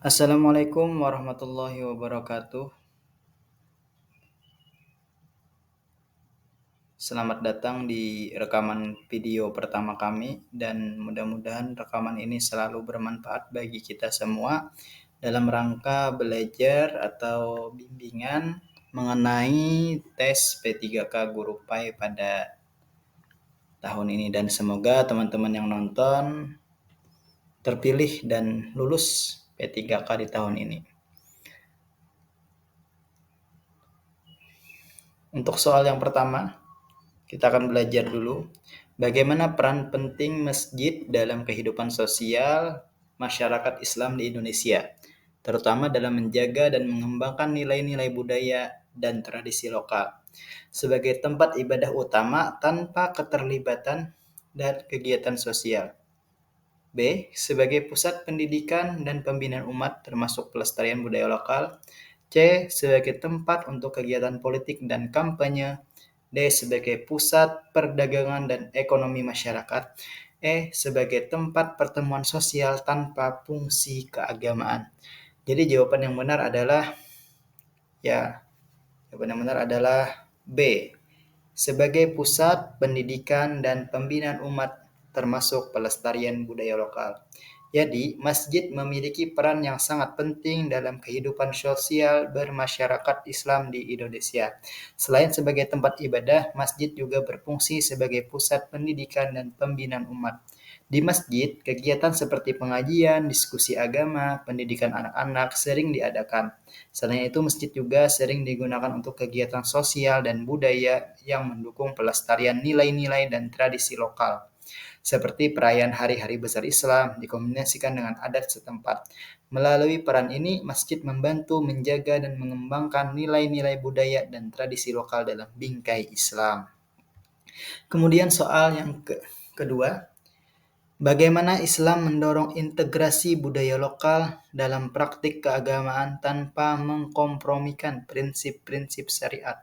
Assalamualaikum warahmatullahi wabarakatuh. Selamat datang di rekaman video pertama kami dan mudah-mudahan rekaman ini selalu bermanfaat bagi kita semua dalam rangka belajar atau bimbingan mengenai tes P3K Guru PAI pada tahun ini dan semoga teman-teman yang nonton terpilih dan lulus P3K di tahun ini. Untuk soal yang pertama, kita akan belajar dulu bagaimana peran penting masjid dalam kehidupan sosial masyarakat Islam di Indonesia, terutama dalam menjaga dan mengembangkan nilai-nilai budaya dan tradisi lokal sebagai tempat ibadah utama tanpa keterlibatan dan kegiatan sosial. B. Sebagai pusat pendidikan dan pembinaan umat termasuk pelestarian budaya lokal. C. Sebagai tempat untuk kegiatan politik dan kampanye. D. Sebagai pusat perdagangan dan ekonomi masyarakat. E. Sebagai tempat pertemuan sosial tanpa fungsi keagamaan. Jadi jawaban yang benar adalah B. Sebagai pusat pendidikan dan pembinaan umat termasuk pelestarian budaya lokal. Jadi, masjid memiliki peran yang sangat penting dalam kehidupan sosial bermasyarakat Islam di Indonesia. Selain sebagai tempat ibadah, masjid juga berfungsi sebagai pusat pendidikan dan pembinaan umat. Di masjid, kegiatan seperti pengajian, diskusi agama, pendidikan anak-anak sering diadakan. Selain itu, masjid juga sering digunakan untuk kegiatan sosial dan budaya yang mendukung pelestarian nilai-nilai dan tradisi lokal. Seperti perayaan hari-hari besar Islam dikombinasikan dengan adat setempat. Melalui peran ini, masjid membantu menjaga dan mengembangkan nilai-nilai budaya dan tradisi lokal dalam bingkai Islam. Kemudian soal yang kedua, bagaimana Islam mendorong integrasi budaya lokal dalam praktik keagamaan tanpa mengkompromikan prinsip-prinsip syariat?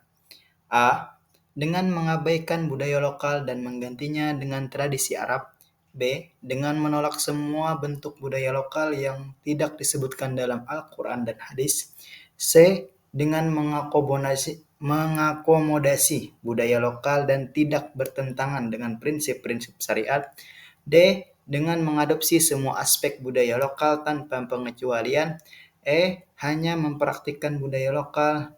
A. Dengan mengabaikan budaya lokal dan menggantinya dengan tradisi Arab. B. Dengan menolak semua bentuk budaya lokal yang tidak disebutkan dalam Al-Quran dan hadis. C. Dengan mengakomodasi budaya lokal dan tidak bertentangan dengan prinsip-prinsip syariat. D. Dengan mengadopsi semua aspek budaya lokal tanpa pengecualian. E. Hanya mempraktikkan budaya lokal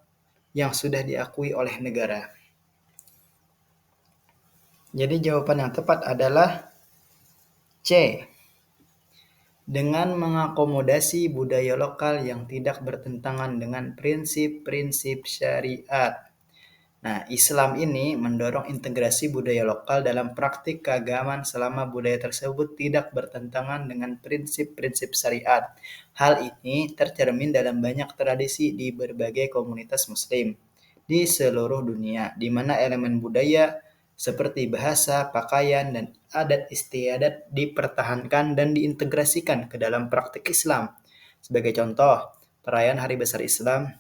yang sudah diakui oleh negara. Jadi jawaban yang tepat adalah C. Dengan mengakomodasi budaya lokal yang tidak bertentangan dengan prinsip-prinsip syariat. Nah, Islam ini mendorong integrasi budaya lokal dalam praktik keagamaan selama budaya tersebut tidak bertentangan dengan prinsip-prinsip syariat. Hal ini tercermin dalam banyak tradisi di berbagai komunitas muslim di seluruh dunia, di mana elemen budaya seperti bahasa, pakaian, dan adat istiadat dipertahankan dan diintegrasikan ke dalam praktik Islam. Sebagai contoh, perayaan Hari Besar Islam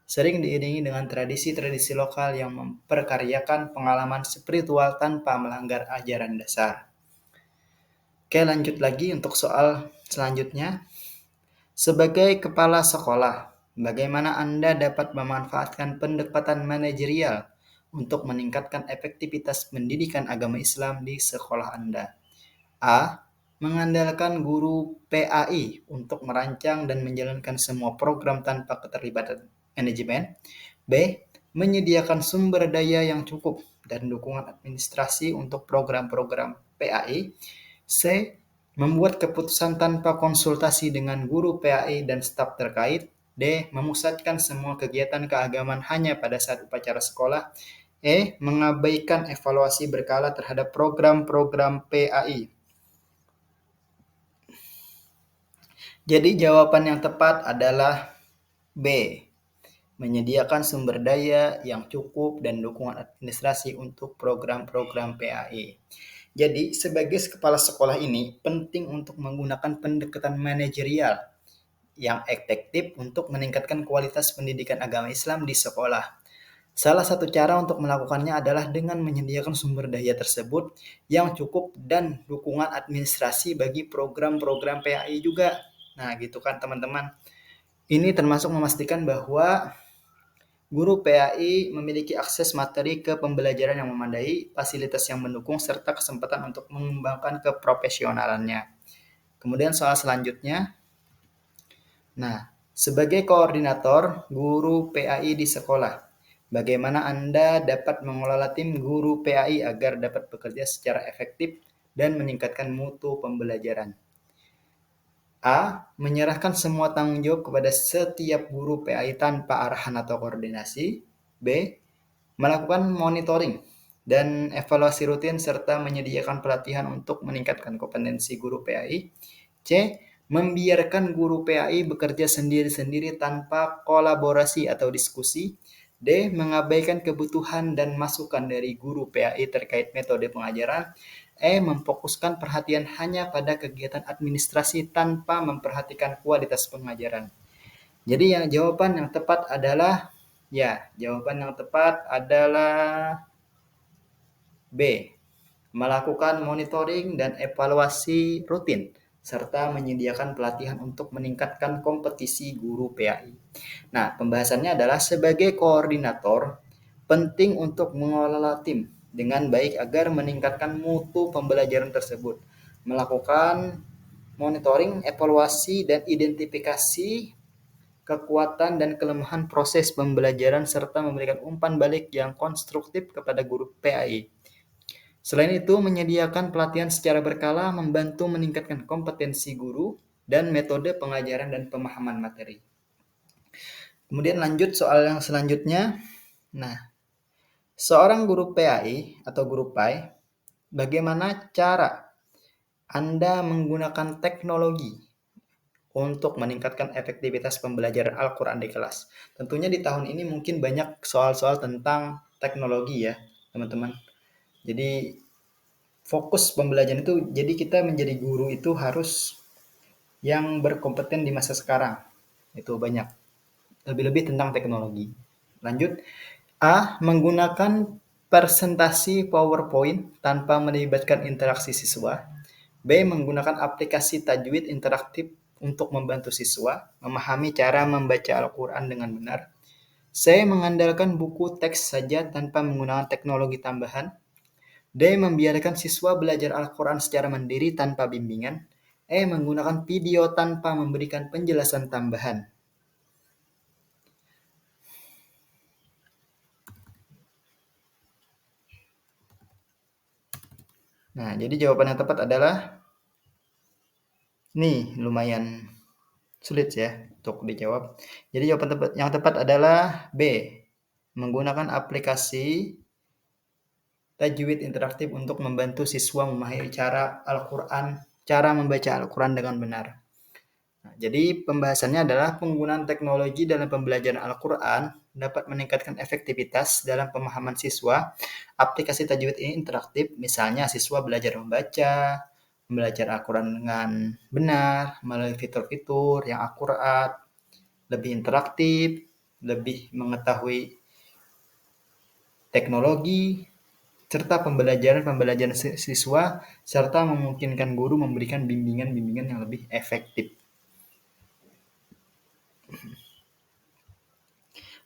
sering diiringi dengan tradisi-tradisi lokal yang memperkaryakan pengalaman spiritual tanpa melanggar ajaran dasar. Oke, lanjut lagi untuk soal selanjutnya. Sebagai kepala sekolah, bagaimana Anda dapat memanfaatkan pendekatan manajerial untuk meningkatkan efektivitas pendidikan agama Islam di sekolah Anda? A. Mengandalkan guru PAI untuk merancang dan menjalankan semua program tanpa keterlibatan manajemen. B. Menyediakan sumber daya yang cukup dan dukungan administrasi untuk program-program PAI. C. Membuat keputusan tanpa konsultasi dengan guru PAI dan staf terkait. D. Memusatkan semua kegiatan keagamaan hanya pada saat upacara sekolah. E. Mengabaikan evaluasi berkala terhadap program-program PAI. Jadi jawaban yang tepat adalah B. Menyediakan sumber daya yang cukup dan dukungan administrasi untuk program-program PAI. Jadi sebagai kepala sekolah ini penting untuk menggunakan pendekatan manajerial yang efektif untuk meningkatkan kualitas pendidikan agama Islam di sekolah. Salah satu cara untuk melakukannya adalah dengan menyediakan sumber daya tersebut yang cukup dan dukungan administrasi bagi program-program PAI juga. Nah, gitu kan teman-teman. Ini termasuk memastikan bahwa guru PAI memiliki akses materi ke pembelajaran yang memadai, fasilitas yang mendukung, serta kesempatan untuk mengembangkan keprofesionalannya. Kemudian soal selanjutnya, nah, sebagai koordinator guru PAI di sekolah, bagaimana Anda dapat mengelola tim guru PAI agar dapat bekerja secara efektif dan meningkatkan mutu pembelajaran? A. Menyerahkan semua tanggung jawab kepada setiap guru PAI tanpa arahan atau koordinasi. B. Melakukan monitoring dan evaluasi rutin serta menyediakan pelatihan untuk meningkatkan kompetensi guru PAI. C. Membiarkan guru PAI bekerja sendiri-sendiri tanpa kolaborasi atau diskusi. D. Mengabaikan kebutuhan dan masukan dari guru PAI terkait metode pengajaran. E. Memfokuskan perhatian hanya pada kegiatan administrasi tanpa memperhatikan kualitas pengajaran. Jadi jawaban yang tepat adalah B. Melakukan monitoring dan evaluasi rutin serta menyediakan pelatihan untuk meningkatkan kompetisi guru PAI. Nah, pembahasannya adalah sebagai koordinator penting untuk mengelola tim dengan baik agar meningkatkan mutu pembelajaran tersebut. Melakukan monitoring, evaluasi, dan identifikasi kekuatan dan kelemahan proses pembelajaran serta memberikan umpan balik yang konstruktif kepada guru PAI. Selain itu, menyediakan pelatihan secara berkala membantu meningkatkan kompetensi guru dan metode pengajaran dan pemahaman materi. Kemudian lanjut soal yang selanjutnya. Nah, seorang guru PAI atau guru PAI, bagaimana cara Anda menggunakan teknologi untuk meningkatkan efektivitas pembelajaran Al-Quran di kelas? Tentunya di tahun ini mungkin banyak soal-soal tentang teknologi ya, teman-teman. Jadi fokus pembelajaran itu, jadi kita menjadi guru itu harus yang berkompeten di masa sekarang. Itu banyak. Lebih-lebih tentang teknologi. Lanjut. A. Menggunakan presentasi PowerPoint tanpa melibatkan interaksi siswa. B. Menggunakan aplikasi tajwid interaktif untuk membantu siswa memahami cara membaca Al-Quran dengan benar. C. Mengandalkan buku teks saja tanpa menggunakan teknologi tambahan. D. Membiarkan siswa belajar Al-Quran secara mandiri tanpa bimbingan. E. Menggunakan video tanpa memberikan penjelasan tambahan. Nah, jadi jawaban yang tepat adalah nih, lumayan sulit ya untuk dijawab. Jadi jawaban yang tepat adalah B. Menggunakan aplikasi tajwid interaktif untuk membantu siswa memahami cara membaca Al-Quran dengan benar. Nah, jadi pembahasannya adalah penggunaan teknologi dalam pembelajaran Al-Quran dapat meningkatkan efektivitas dalam pemahaman siswa. Aplikasi tajwid ini interaktif, misalnya siswa belajar membaca, belajar Al-Quran dengan benar, melalui fitur-fitur yang akurat, lebih interaktif, lebih mengetahui teknologi, serta pembelajaran siswa, serta memungkinkan guru memberikan bimbingan-bimbingan yang lebih efektif.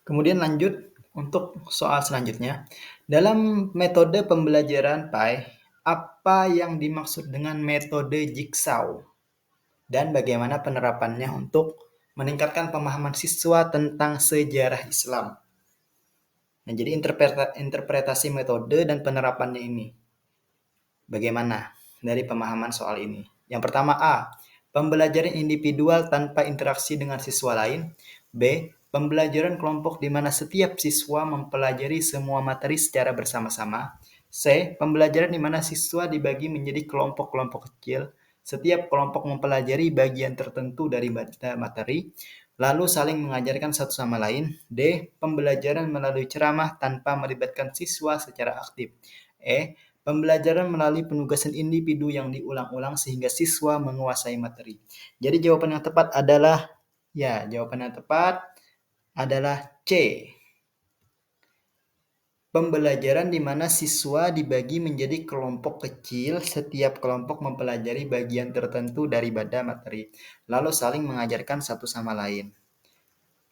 Kemudian lanjut untuk soal selanjutnya. Dalam metode pembelajaran PAI, apa yang dimaksud dengan metode jigsaw? Dan bagaimana penerapannya untuk meningkatkan pemahaman siswa tentang sejarah Islam? Nah, jadi interpretasi metode dan penerapannya ini. Bagaimana dari pemahaman soal ini? Yang pertama A. Pembelajaran individual tanpa interaksi dengan siswa lain. B. Pembelajaran kelompok di mana setiap siswa mempelajari semua materi secara bersama-sama. C. Pembelajaran di mana siswa dibagi menjadi kelompok-kelompok kecil. Setiap kelompok mempelajari bagian tertentu dari materi, lalu saling mengajarkan satu sama lain. D. Pembelajaran melalui ceramah tanpa melibatkan siswa secara aktif. E. Pembelajaran melalui penugasan individu yang diulang-ulang sehingga siswa menguasai materi. Jadi jawaban yang tepat adalah C. pembelajaran di mana siswa dibagi menjadi kelompok kecil, setiap kelompok mempelajari bagian tertentu daripada materi, lalu saling mengajarkan satu sama lain.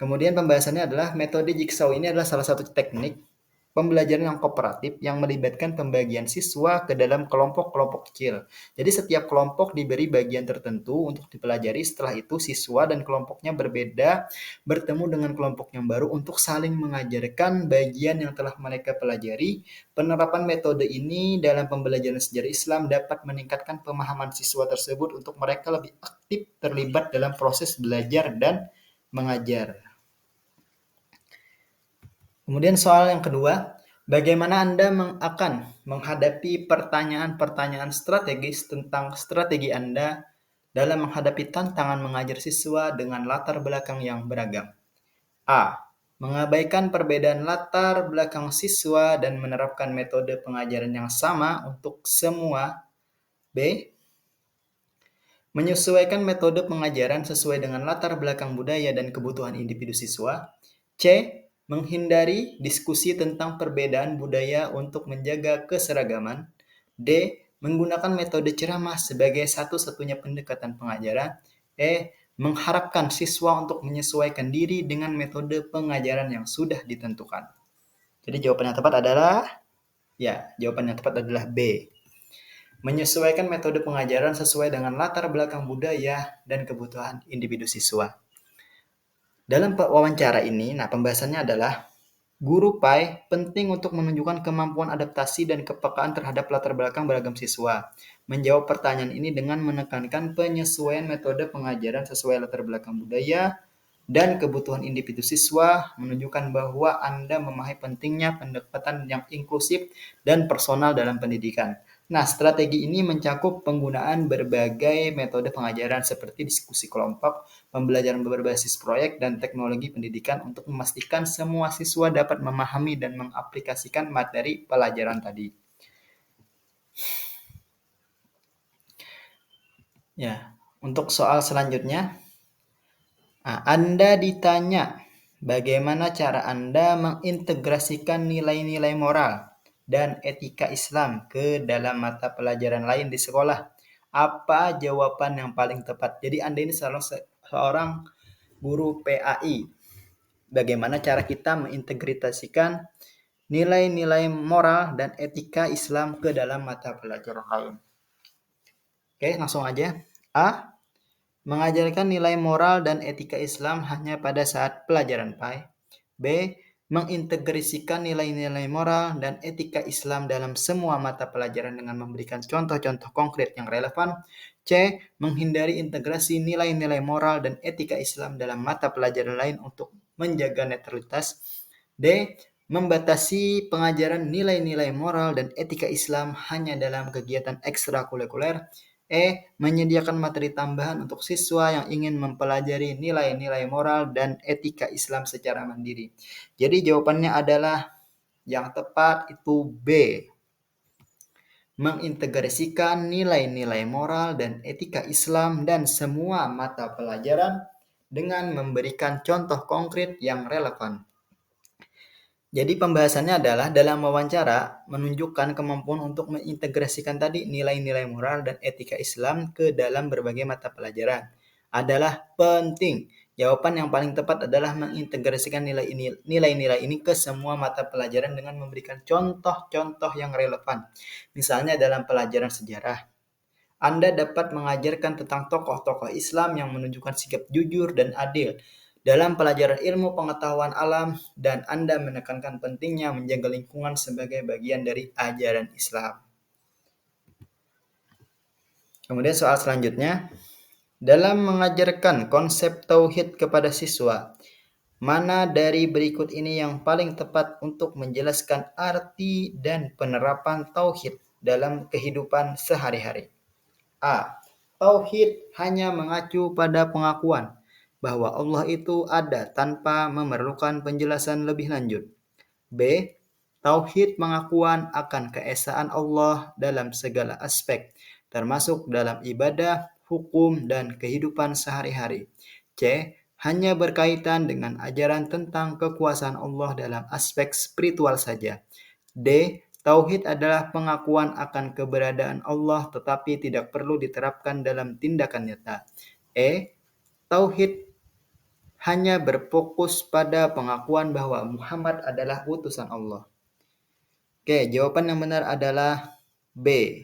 Kemudian pembahasannya adalah metode jigsaw ini adalah salah satu teknik pembelajaran yang kooperatif yang melibatkan pembagian siswa ke dalam kelompok-kelompok kecil. Jadi setiap kelompok diberi bagian tertentu untuk dipelajari, setelah itu siswa dan kelompoknya berbeda bertemu dengan kelompok yang baru untuk saling mengajarkan bagian yang telah mereka pelajari. Penerapan metode ini dalam pembelajaran sejarah Islam dapat meningkatkan pemahaman siswa tersebut untuk mereka lebih aktif terlibat dalam proses belajar dan mengajar. Kemudian soal yang kedua, bagaimana Anda akan menghadapi pertanyaan-pertanyaan strategis tentang strategi Anda dalam menghadapi tantangan mengajar siswa dengan latar belakang yang beragam? A. Mengabaikan perbedaan latar belakang siswa dan menerapkan metode pengajaran yang sama untuk semua. B. Menyesuaikan metode pengajaran sesuai dengan latar belakang budaya dan kebutuhan individu siswa. C. Menghindari diskusi tentang perbedaan budaya untuk menjaga keseragaman. D. Menggunakan metode ceramah sebagai satu-satunya pendekatan pengajaran. E. Mengharapkan siswa untuk menyesuaikan diri dengan metode pengajaran yang sudah ditentukan. Jadi jawaban yang tepat adalah B. Menyesuaikan metode pengajaran sesuai dengan latar belakang budaya dan kebutuhan individu siswa. Dalam wawancara ini, pembahasannya adalah guru PAI penting untuk menunjukkan kemampuan adaptasi dan kepekaan terhadap latar belakang beragam siswa. Menjawab pertanyaan ini dengan menekankan penyesuaian metode pengajaran sesuai latar belakang budaya dan kebutuhan individu siswa, menunjukkan bahwa Anda memahami pentingnya pendekatan yang inklusif dan personal dalam pendidikan. Nah, strategi ini mencakup penggunaan berbagai metode pengajaran seperti diskusi kelompok, pembelajaran berbasis proyek, dan teknologi pendidikan untuk memastikan semua siswa dapat memahami dan mengaplikasikan materi pelajaran tadi. Ya, untuk soal selanjutnya, Anda ditanya bagaimana cara Anda mengintegrasikan nilai-nilai moral dan etika Islam ke dalam mata pelajaran lain di sekolah. Apa jawaban yang paling tepat? Jadi Anda ini seorang guru PAI. Bagaimana cara kita mengintegrasikan nilai-nilai moral dan etika Islam ke dalam mata pelajaran lain? Oke, langsung aja. A. Mengajarkan nilai moral dan etika Islam hanya pada saat pelajaran PAI. B. Mengintegrasikan nilai-nilai moral dan etika Islam dalam semua mata pelajaran dengan memberikan contoh-contoh konkret yang relevan. C. Menghindari integrasi nilai-nilai moral dan etika Islam dalam mata pelajaran lain untuk menjaga netralitas. D. Membatasi pengajaran nilai-nilai moral dan etika Islam hanya dalam kegiatan ekstrakurikuler. E. Menyediakan materi tambahan untuk siswa yang ingin mempelajari nilai-nilai moral dan etika Islam secara mandiri. Jadi jawabannya adalah yang tepat itu B. Mengintegrasikan nilai-nilai moral dan etika Islam dan semua mata pelajaran dengan memberikan contoh konkret yang relevan. Jadi pembahasannya adalah dalam wawancara menunjukkan kemampuan untuk mengintegrasikan tadi nilai-nilai moral dan etika Islam ke dalam berbagai mata pelajaran adalah penting. Jawaban yang paling tepat adalah mengintegrasikan nilai-nilai ini ke semua mata pelajaran dengan memberikan contoh-contoh yang relevan. Misalnya dalam pelajaran sejarah, Anda dapat mengajarkan tentang tokoh-tokoh Islam yang menunjukkan sikap jujur dan adil dalam pelajaran ilmu pengetahuan alam, dan Anda menekankan pentingnya menjaga lingkungan sebagai bagian dari ajaran Islam. Kemudian soal selanjutnya, dalam mengajarkan konsep tauhid kepada siswa, mana dari berikut ini yang paling tepat untuk menjelaskan arti dan penerapan tauhid dalam kehidupan sehari-hari? A. Tauhid hanya mengacu pada pengakuan bahwa Allah itu ada tanpa memerlukan penjelasan lebih lanjut. B. Tauhid pengakuan akan keesaan Allah dalam segala aspek, termasuk dalam ibadah, hukum, dan kehidupan sehari-hari. C. Hanya berkaitan dengan ajaran tentang kekuasaan Allah dalam aspek spiritual saja. D. Tauhid adalah pengakuan akan keberadaan Allah tetapi tidak perlu diterapkan dalam tindakan nyata. E. Tauhid hanya berfokus pada pengakuan bahwa Muhammad adalah utusan Allah. Oke, jawaban yang benar adalah B.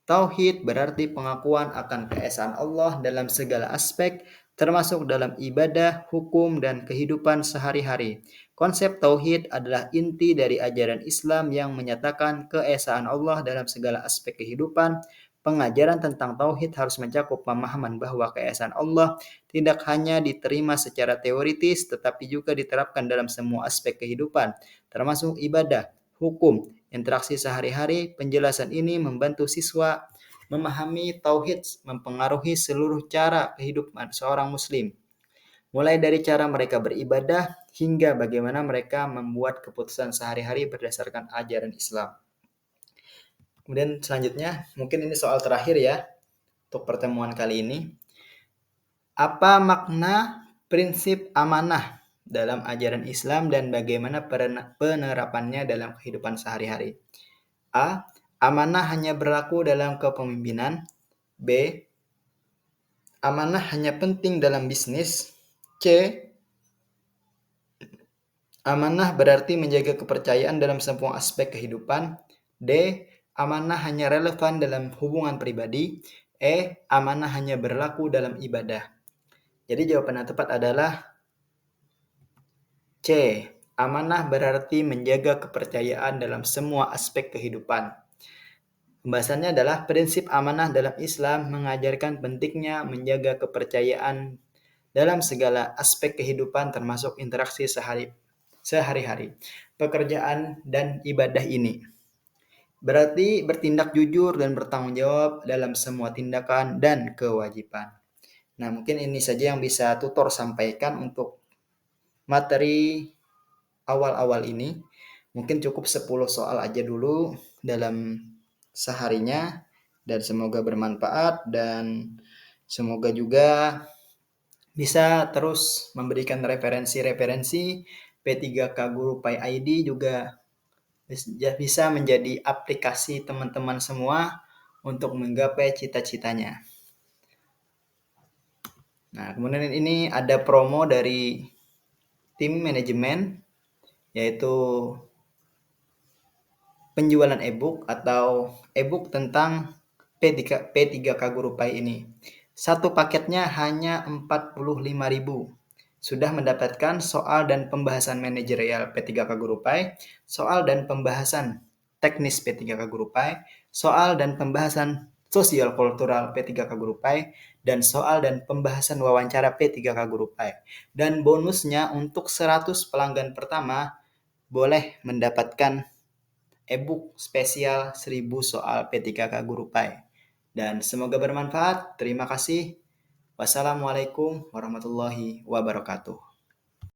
Tauhid berarti pengakuan akan keesaan Allah dalam segala aspek, termasuk dalam ibadah, hukum, dan kehidupan sehari-hari. Konsep tauhid adalah inti dari ajaran Islam yang menyatakan keesaan Allah dalam segala aspek kehidupan. Pengajaran tentang tauhid harus mencakup pemahaman bahwa keesaan Allah tidak hanya diterima secara teoritis, tetapi juga diterapkan dalam semua aspek kehidupan, termasuk ibadah, hukum, interaksi sehari-hari. Penjelasan ini membantu siswa memahami tauhid mempengaruhi seluruh cara kehidupan seorang muslim, mulai dari cara mereka beribadah hingga bagaimana mereka membuat keputusan sehari-hari berdasarkan ajaran Islam. Kemudian selanjutnya, mungkin ini soal terakhir ya untuk pertemuan kali ini. Apa makna prinsip amanah dalam ajaran Islam dan bagaimana penerapannya dalam kehidupan sehari-hari? A. Amanah hanya berlaku dalam kepemimpinan. B. Amanah hanya penting dalam bisnis. C. Amanah berarti menjaga kepercayaan dalam semua aspek kehidupan. D. Amanah hanya relevan dalam hubungan pribadi. E. Amanah hanya berlaku dalam ibadah. Jadi jawaban yang tepat adalah C. Amanah berarti menjaga kepercayaan dalam semua aspek kehidupan. Pembahasannya adalah prinsip amanah dalam Islam mengajarkan pentingnya menjaga kepercayaan dalam segala aspek kehidupan termasuk interaksi sehari-hari, pekerjaan, dan ibadah ini. Berarti bertindak jujur dan bertanggung jawab dalam semua tindakan dan kewajiban. Nah, mungkin ini saja yang bisa tutor sampaikan untuk materi awal-awal ini. Mungkin cukup 10 soal aja dulu dalam seharinya dan semoga bermanfaat dan semoga juga bisa terus memberikan referensi-referensi. P3K Guru Pai ID juga bisa menjadi aplikasi teman-teman semua untuk menggapai cita-citanya. Nah, kemudian ini ada promo dari tim manajemen, yaitu penjualan e-book atau e-book tentang P3K Guru Pai ini. Satu paketnya hanya 45.000. Sudah mendapatkan soal dan pembahasan manajerial P3K Guru Pai, soal dan pembahasan teknis P3K Guru Pai, soal dan pembahasan sosial kultural P3K Guru Pai, dan soal dan pembahasan wawancara P3K Guru Pai. Dan bonusnya untuk 100 pelanggan pertama boleh mendapatkan e-book spesial 1000 soal P3K Guru Pai. Dan semoga bermanfaat. Terima kasih. Wassalamualaikum warahmatullahi wabarakatuh.